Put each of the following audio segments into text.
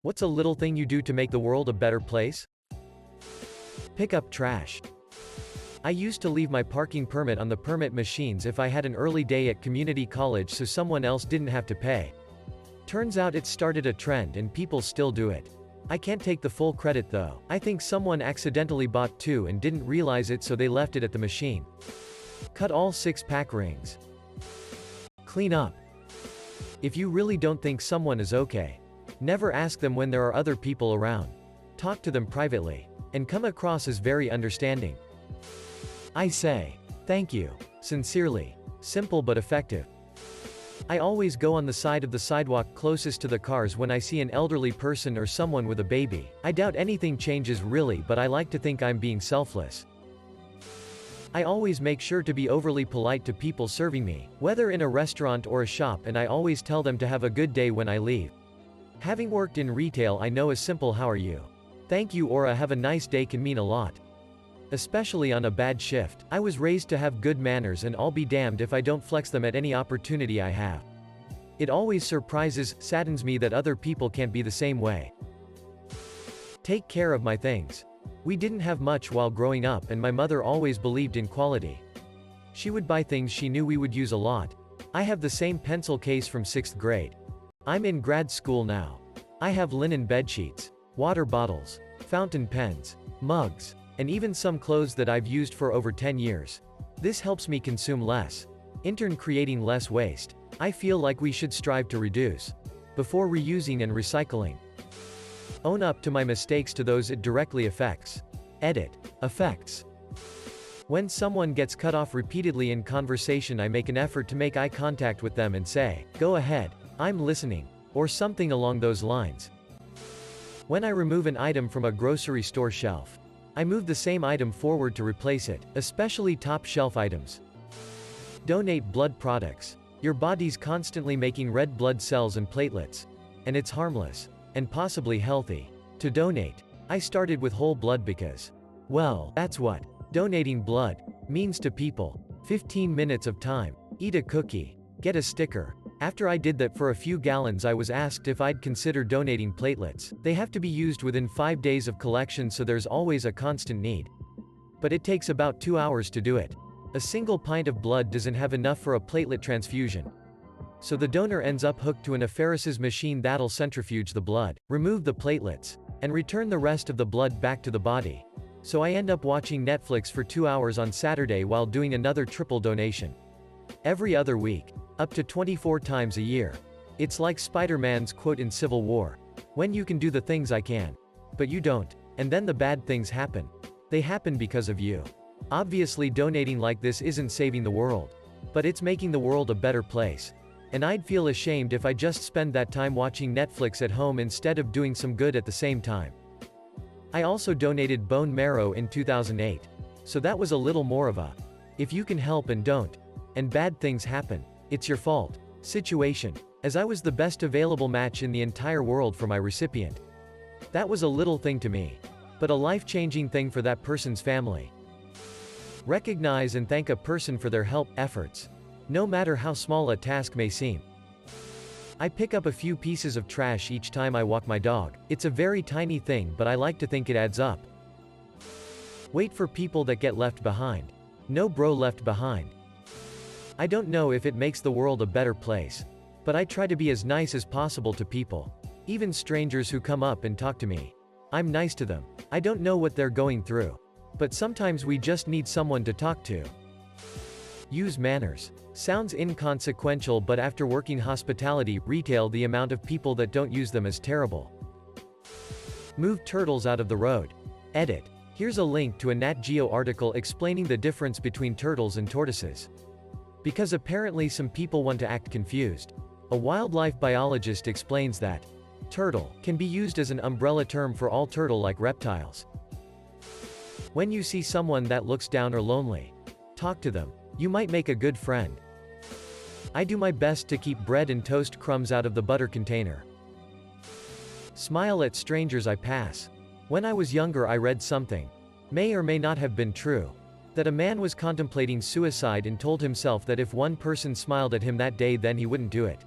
What's a little thing you do to make the world a better place? Pick up trash. I used to leave my parking permit on the permit machines if I had an early day at community college so someone else didn't have to pay. Turns out it started a trend and people still do it. I can't take the full credit though. I think someone accidentally bought 2 and didn't realize it, so they left it at the machine. Cut all 6-pack rings. Clean up. If you really don't think someone is okay, never ask them when there are other people around. Talk to them privately, and come across as very understanding. I say, thank you, sincerely. Simple but effective. I always go on the side of the sidewalk closest to the cars when I see an elderly person or someone with a baby. I doubt anything changes really, but I like to think I'm being selfless. I always make sure to be overly polite to people serving me, whether in a restaurant or a shop, and I always tell them to have a good day when I leave. Having worked in retail, I know a simple "how are you?" "Thank you" or a "have a nice day" can mean a lot. Especially on a bad shift. I was raised to have good manners, and I'll be damned if I don't flex them at any opportunity I have. It always saddens me that other people can't be the same way. Take care of my things. We didn't have much while growing up, and my mother always believed in quality. She would buy things she knew we would use a lot. I have the same pencil case from 6th grade. I'm in grad school now. I have linen bedsheets, water bottles, fountain pens, mugs, and even some clothes that I've used for over 10 years. This helps me consume less, in turn creating less waste. I feel like we should strive to reduce, before reusing and recycling. Own up to my mistakes to those it directly affects. Edit. Effects. When someone gets cut off repeatedly in conversation, I make an effort to make eye contact with them and say, "Go ahead, I'm listening," or something along those lines. When I remove an item from a grocery store shelf, I move the same item forward to replace it, especially top shelf items. Donate blood products. Your body's constantly making red blood cells and platelets. And it's harmless, and possibly healthy, to donate. I started with whole blood because, well, that's what donating blood means to people. 15 minutes of time. Eat a cookie. Get a sticker. After I did that for a few gallons, I was asked if I'd consider donating platelets. They have to be used within 5 days of collection, so there's always a constant need. But it takes about 2 hours to do it. A single pint of blood doesn't have enough for a platelet transfusion. So the donor ends up hooked to an apheresis machine that'll centrifuge the blood, remove the platelets, and return the rest of the blood back to the body. So I end up watching Netflix for 2 hours on Saturday while doing another triple donation. Every other week. Up to 24 times a year. It's like Spider-Man's quote in Civil War. "When you can do the things I can. But you don't. And then the bad things happen. They happen because of you." Obviously, donating like this isn't saving the world. But it's making the world a better place. And I'd feel ashamed if I just spend that time watching Netflix at home instead of doing some good at the same time. I also donated bone marrow in 2008. So that was a little more of a, if you can help and don't, and bad things happen, it's your fault, situation, as I was the best available match in the entire world for my recipient. That was a little thing to me, but a life-changing thing for that person's family. Recognize and thank a person for their help, efforts, no matter how small a task may seem. I pick up a few pieces of trash each time I walk my dog. It's a very tiny thing, but I like to think it adds up. Wait for people that get left behind. No bro left behind. I don't know if it makes the world a better place, but I try to be as nice as possible to people. Even strangers who come up and talk to me. I'm nice to them. I don't know what they're going through. But sometimes we just need someone to talk to. Use manners. Sounds inconsequential, but after working hospitality, retail, the amount of people that don't use them is terrible. Move turtles out of the road. Edit. Here's a link to a Nat Geo article explaining the difference between turtles and tortoises. Because apparently some people want to act confused. A wildlife biologist explains that turtle can be used as an umbrella term for all turtle-like reptiles. When you see someone that looks down or lonely, talk to them. You might make a good friend. I do my best to keep bread and toast crumbs out of the butter container. Smile at strangers I pass. When I was younger, I read something, may or may not have been true, that a man was contemplating suicide and told himself that if one person smiled at him that day, then he wouldn't do it.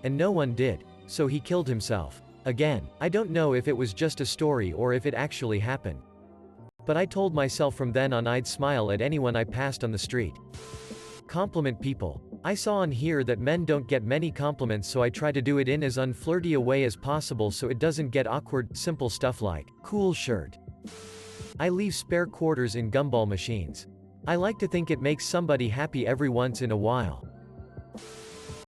And no one did, so he killed himself. Again, I don't know if it was just a story or if it actually happened. But I told myself from then on I'd smile at anyone I passed on the street. Compliment people. I saw on here that men don't get many compliments, so I try to do it in as unflirty a way as possible so it doesn't get awkward. Simple stuff like, cool shirt. I leave spare quarters in gumball machines. I like to think it makes somebody happy every once in a while.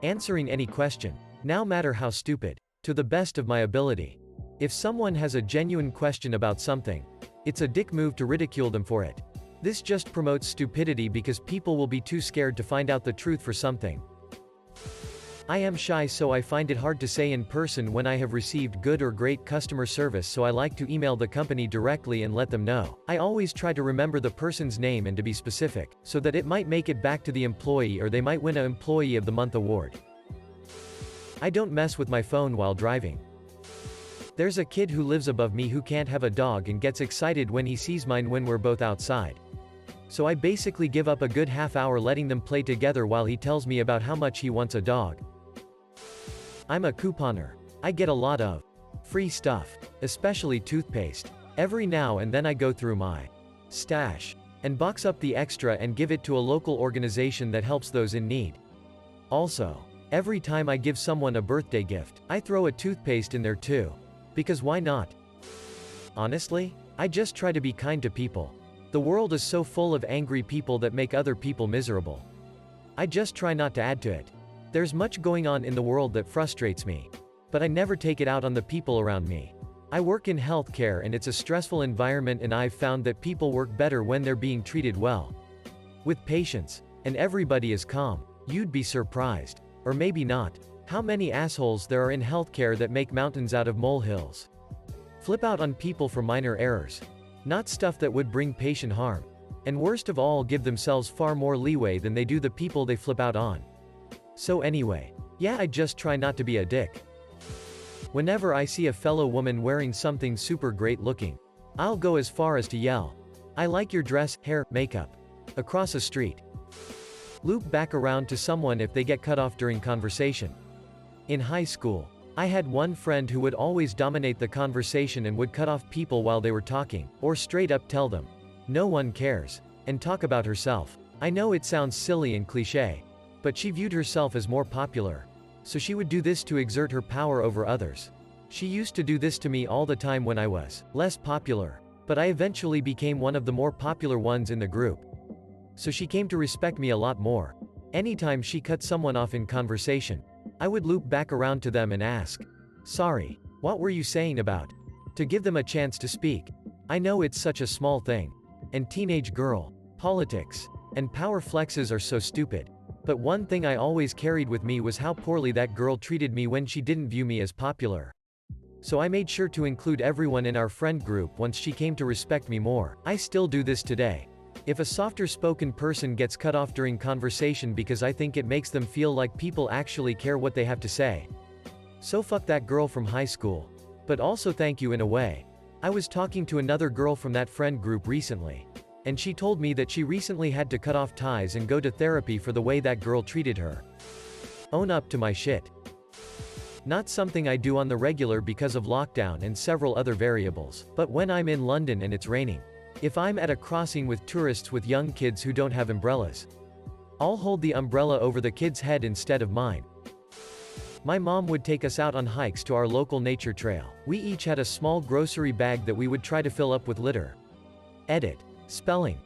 Answering any question, no matter how stupid, to the best of my ability. If someone has a genuine question about something, it's a dick move to ridicule them for it. This just promotes stupidity because people will be too scared to find out the truth for something. I am shy, so I find it hard to say in person when I have received good or great customer service, so I like to email the company directly and let them know. I always try to remember the person's name and to be specific, so that it might make it back to the employee or they might win an Employee of the Month award. I don't mess with my phone while driving. There's a kid who lives above me who can't have a dog and gets excited when he sees mine when we're both outside. So I basically give up a good half hour letting them play together while he tells me about how much he wants a dog. I'm a couponer. I get a lot of free stuff, especially toothpaste. Every now and then I go through my stash and box up the extra and give it to a local organization that helps those in need. Also, every time I give someone a birthday gift, I throw a toothpaste in there too. Because why not? Honestly, I just try to be kind to people. The world is so full of angry people that make other people miserable. I just try not to add to it. There's much going on in the world that frustrates me. But I never take it out on the people around me. I work in healthcare and it's a stressful environment, and I've found that people work better when they're being treated well. With patience. And everybody is calm. You'd be surprised. Or maybe not. How many assholes there are in healthcare that make mountains out of molehills. Flip out on people for minor errors. Not stuff that would bring patient harm. And worst of all, give themselves far more leeway than they do the people they flip out on. So anyway, yeah, I just try not to be a dick. Whenever I see a fellow woman wearing something super great looking, I'll go as far as to yell, "I like your dress, hair, makeup." Across a street. Loop back around to someone if they get cut off during conversation. In high school, I had one friend who would always dominate the conversation and would cut off people while they were talking, or straight up tell them, "No one cares," and talk about herself. I know it sounds silly and cliché, but she viewed herself as more popular. So she would do this to exert her power over others. She used to do this to me all the time when I was less popular, but I eventually became one of the more popular ones in the group. So she came to respect me a lot more. Anytime she cut someone off in conversation, I would loop back around to them and ask, "Sorry, what were you saying about?" to give them a chance to speak. I know it's such a small thing. And teenage girl, politics, and power flexes are so stupid. But one thing I always carried with me was how poorly that girl treated me when she didn't view me as popular. So I made sure to include everyone in our friend group once she came to respect me more. I still do this today. If a softer spoken person gets cut off during conversation because I think it makes them feel like people actually care what they have to say. So fuck that girl from high school. But also thank you in a way. I was talking to another girl from that friend group recently. And she told me that she recently had to cut off ties and go to therapy for the way that girl treated her. Own up to my shit. Not something I do on the regular because of lockdown and several other variables, but when I'm in London and it's raining. If I'm at a crossing with tourists with young kids who don't have umbrellas, I'll hold the umbrella over the kid's head instead of mine. My mom would take us out on hikes to our local nature trail. We each had a small grocery bag that we would try to fill up with litter. Edit. Spelling.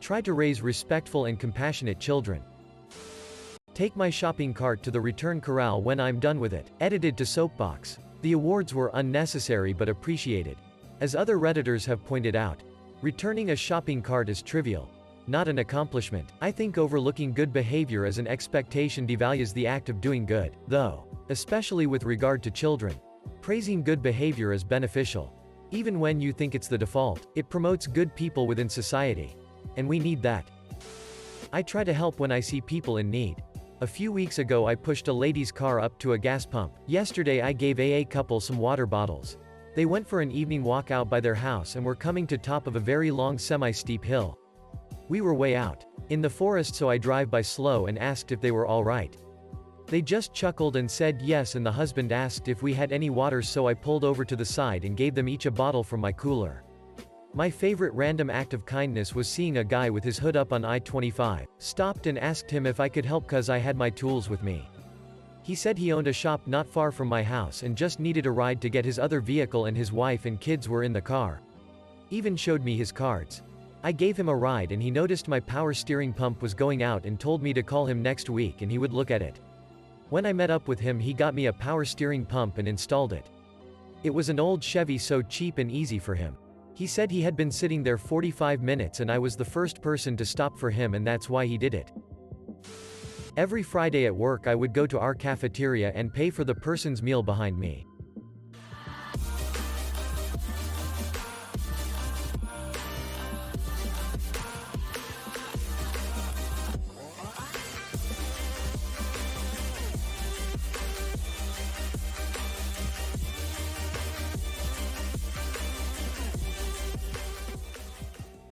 Try to raise respectful and compassionate children. Take my shopping cart to the return corral when I'm done with it. Edited to soapbox. The awards were unnecessary but appreciated. As other Redditors have pointed out, returning a shopping cart is trivial, not an accomplishment. I think overlooking good behavior as an expectation devalues the act of doing good, though, especially with regard to children. Praising good behavior is beneficial. Even when you think it's the default, it promotes good people within society. And we need that. I try to help when I see people in need. A few weeks ago I pushed a lady's car up to a gas pump. Yesterday I gave a couple some water bottles. They went for an evening walk out by their house and were coming to top of a very long semi-steep hill. We were way out in the forest, so I drive by slow and asked if they were all right. They just chuckled and said yes, and the husband asked if we had any water, so I pulled over to the side and gave them each a bottle from my cooler. My favorite random act of kindness was seeing a guy with his hood up on I-25, stopped and asked him if I could help cause I had my tools with me. He said he owned a shop not far from my house and just needed a ride to get his other vehicle, and his wife and kids were in the car. Even showed me his cards. I gave him a ride and he noticed my power steering pump was going out and told me to call him next week and he would look at it. When I met up with him, he got me a power steering pump and installed it. It was an old Chevy, so cheap and easy for him. He said he had been sitting there 45 minutes and I was the first person to stop for him, and that's why he did it. Every Friday at work I would go to our cafeteria and pay for the person's meal behind me.